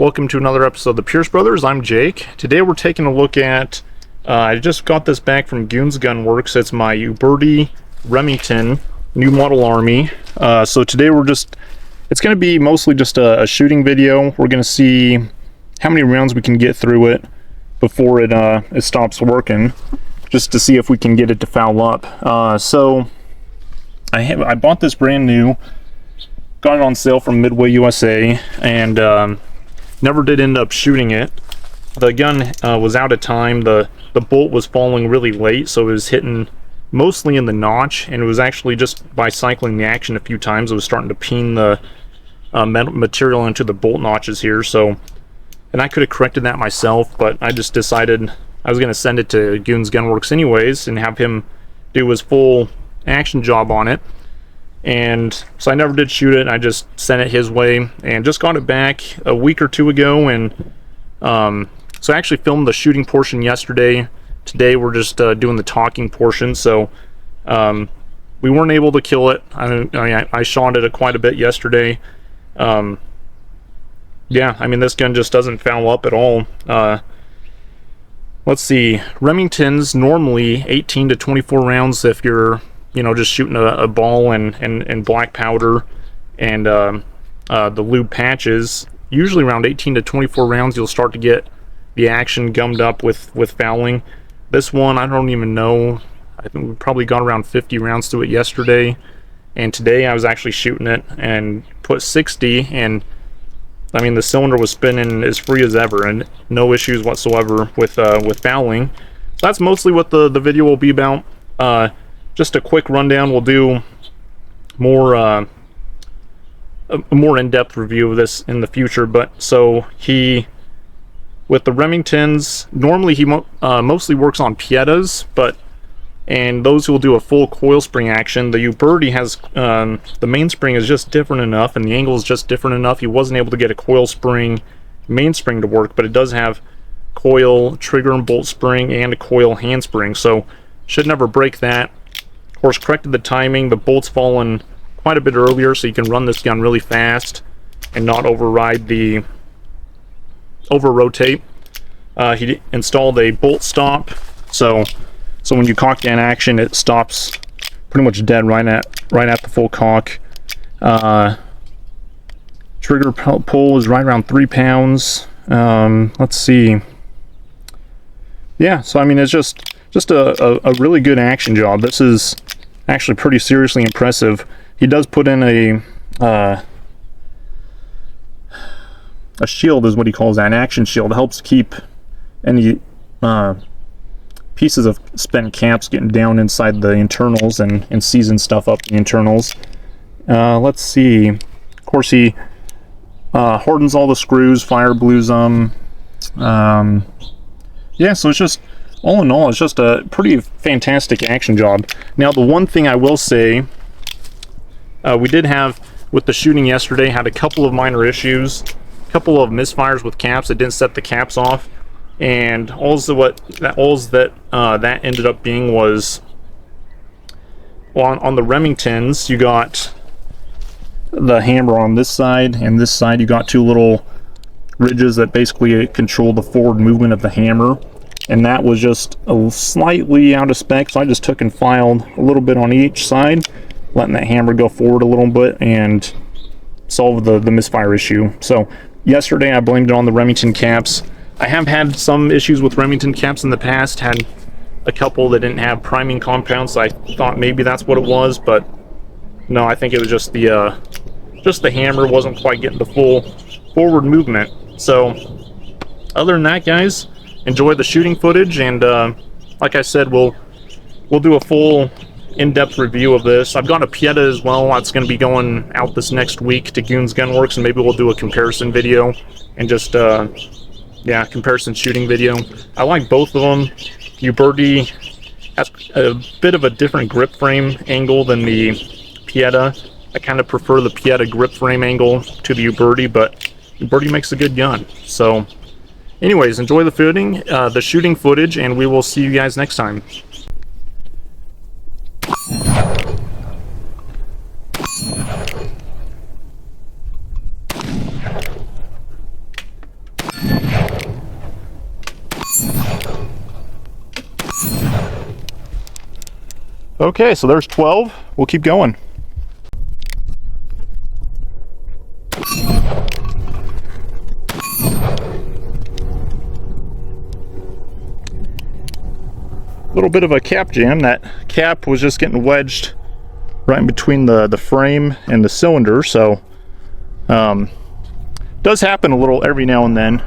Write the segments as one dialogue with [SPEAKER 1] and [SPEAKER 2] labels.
[SPEAKER 1] Welcome to another episode of the Pierce Brothers. I'm Jake. Today we're taking a look at, I just got this back from Goons Gun Works. It's my Uberti Remington new model army. So today it's going to be mostly just a shooting video. We're going to see how many rounds we can get through it before it stops working, just to see if we can get it to foul up. So I bought this brand new, got it on sale from Midway USA, and never did end up shooting it. The gun was out of time. The bolt was falling really late, so it was hitting mostly in the notch, and it was actually just by cycling the action a few times, it was starting to peen the material into the bolt notches here. So, and I could have corrected that myself, but I just decided I was going to send it to Goons Gun Works anyways and have him do his full action job on it. And so I never did shoot it. I just sent it his way and just got it back a week or two ago. And so I actually filmed the shooting portion yesterday. Today we're just doing the talking portion. So we weren't able to kill it. I shot it quite a bit yesterday. Yeah, I mean, this gun just doesn't foul up at all. Let's see, Remingtons normally 18 to 24 rounds if you're just shooting a ball and black powder and the lube patches. Usually around 18 to 24 rounds you'll start to get the action gummed up with fouling. This one, I don't even know, I think we probably got around 50 rounds to it yesterday, and today I was actually shooting it and put 60, and I mean the cylinder was spinning as free as ever and no issues whatsoever with fouling. So that's mostly what the video will be about. Just a quick rundown. We'll do more a more in-depth review of this in the future. But so with the Remingtons, normally he mostly works on Pietas, and those will do a full coil spring action. The Uberti has the mainspring is just different enough, and the angle is just different enough. He wasn't able to get a coil spring mainspring to work, but it does have coil trigger and bolt spring and a coil handspring, so should never break that. Of course, corrected the timing. The bolt's fallen quite a bit earlier, so you can run this gun really fast and not override the over-rotate. He installed a bolt stop, so when you cock down action, it stops pretty much dead right at the full cock. Trigger pull is right around 3 pounds. Let's see. Yeah, so I mean, it's just a really good action job. This is actually pretty seriously impressive. He does put in a shield, is what he calls that, an action shield. It helps keep any pieces of spent caps getting down inside the internals and season stuff up in the internals. Let's see. Of course, he hardens all the screws, fire blues them. Yeah, so it's just, all in all, it's just a pretty fantastic action job. Now, the one thing I will say, we did have, with the shooting yesterday, had a couple of minor issues, a couple of misfires with caps. It didn't set the caps off, and that ended up being was, well, on the Remingtons, you got the hammer on this side, and this side you got two little ridges that basically control the forward movement of the hammer. And that was just slightly out of spec, so I just took and filed a little bit on each side, letting that hammer go forward a little bit and solve the misfire issue. So yesterday I blamed it on the Remington caps. I have had some issues with Remington caps in the past, had a couple that didn't have priming compounds, so I thought maybe that's what it was, but no, I think it was just the hammer wasn't quite getting the full forward movement. So other than that, guys, enjoy the shooting footage, and like I said, we'll do a full in-depth review of this. I've got a Pieta as well. That's going to be going out this next week to Goons Gun Works, and maybe we'll do a comparison video and just yeah, comparison shooting video. I like both of them. Uberti has a bit of a different grip frame angle than the Pieta. I kind of prefer the Pieta grip frame angle to the Uberti, but Uberti makes a good gun. So anyways, enjoy the shooting footage, and we will see you guys next time. Okay, so there's 12. We'll keep going. A little bit of a cap jam. That cap was just getting wedged right in between the frame and the cylinder, so does happen a little every now and then.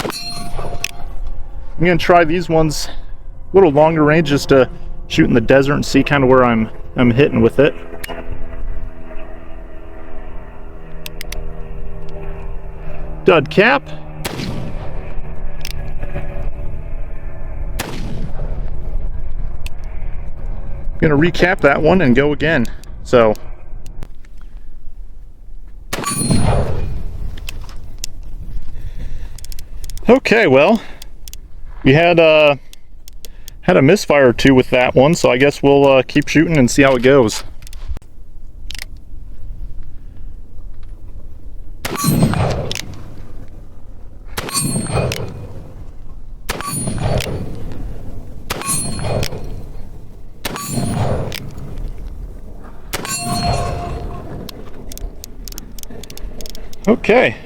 [SPEAKER 1] I'm gonna try these ones a little longer range just to shoot in the desert and see kind of where I'm hitting with it. Dud cap. I'm gonna recap that one and go again. So okay, well, we had a misfire or two with that one, so I guess we'll keep shooting and see how it goes. Okay,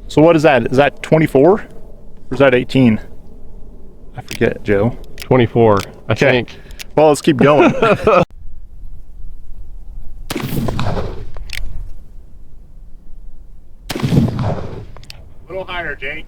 [SPEAKER 1] so what is that? Is that 24 or is that 18? I forget, Joe.
[SPEAKER 2] 24, I think.
[SPEAKER 1] Well, let's keep going. A little higher, Jake.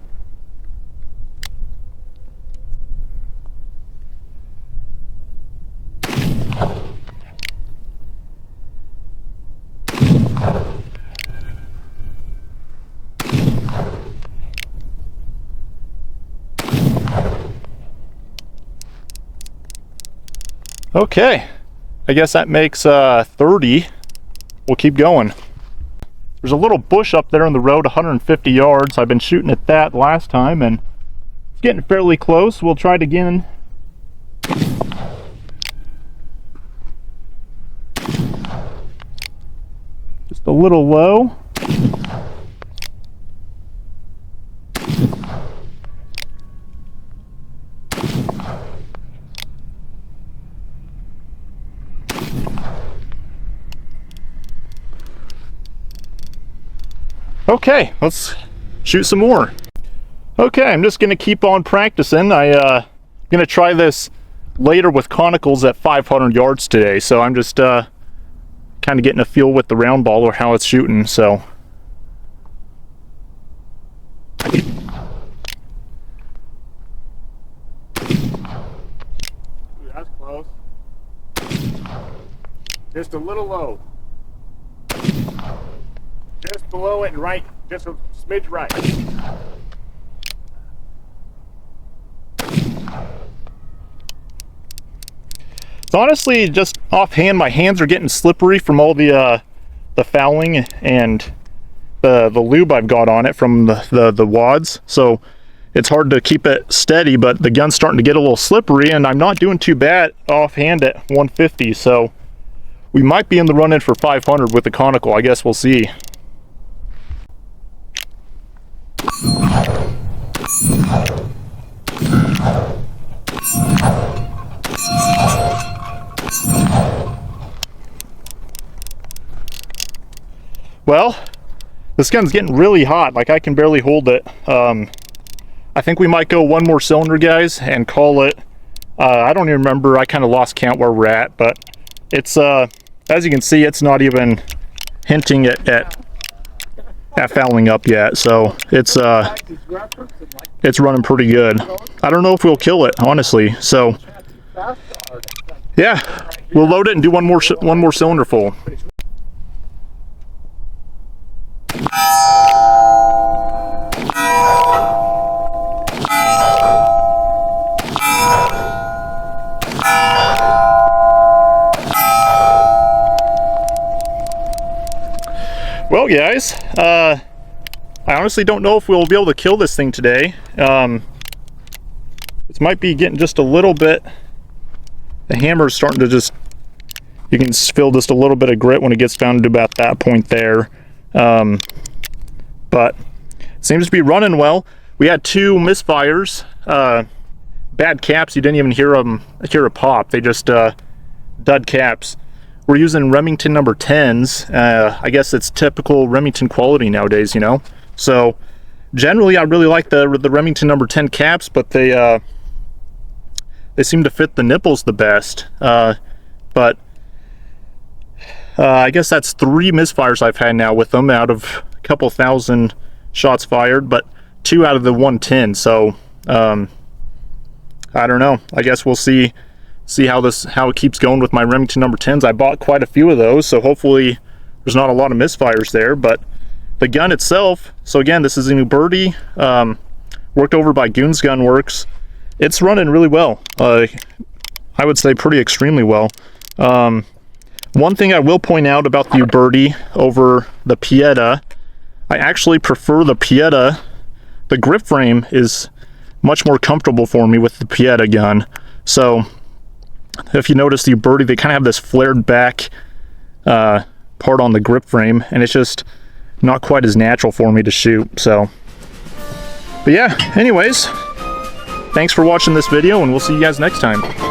[SPEAKER 1] Okay, I guess that makes 30. We'll keep going. There's a little bush up there on the road, 150 yards. I've been shooting at that last time and it's getting fairly close. We'll try it again. Just a little low. Okay, let's shoot some more. Okay, I'm just gonna keep on practicing. I'm gonna try this later with conicals at 500 yards today, so I'm just kind of getting a feel with the round ball or how it's shooting. So that's close. Just a little low. Just below it and right, just a smidge right. So honestly, just offhand, my hands are getting slippery from all the fouling and the lube I've got on it from the wads. So it's hard to keep it steady, but the gun's starting to get a little slippery, and I'm not doing too bad offhand at 150. So we might be in the run-in for 500 with the conical. I guess we'll see. Well, this gun's getting really hot. Like, I can barely hold it. I think we might go one more cylinder, guys, and call it. I don't even remember. I kind of lost count where we're at, but it's as you can see, it's not even hinting at fouling up yet. So it's running pretty good. I don't know if we'll kill it, honestly. So yeah, we'll load it and do one more cylinder full. Well, guys, I honestly don't know if we'll be able to kill this thing today. This might be getting just a little bit. The hammer's starting to just, you can feel just a little bit of grit when it gets down to about that point there. But it seems to be running well. We had 2 misfires, bad caps. You didn't even hear a pop. They just dud caps. We're using Remington number 10s. I guess it's typical Remington quality nowadays, you know. So generally, I really like the Remington number 10 caps, but they seem to fit the nipples the best. But I guess that's 3 misfires I've had now with them out of a couple thousand shots fired, but 2 out of the 110. So I don't know. I guess we'll see how it keeps going with my Remington number 10s. I bought quite a few of those, so hopefully there's not a lot of misfires there. But the gun itself, so again, this is an Uberti, worked over by Goons Gun Works. It's running really well. I would say pretty extremely well. One thing I will point out about the Uberti over the Pieta, I actually prefer the Pieta. The grip frame is much more comfortable for me with the Pieta gun. So if you notice the Uberti, they kind of have this flared back part on the grip frame, and it's just not quite as natural for me to shoot. So, but yeah, anyways, thanks for watching this video, and we'll see you guys next time.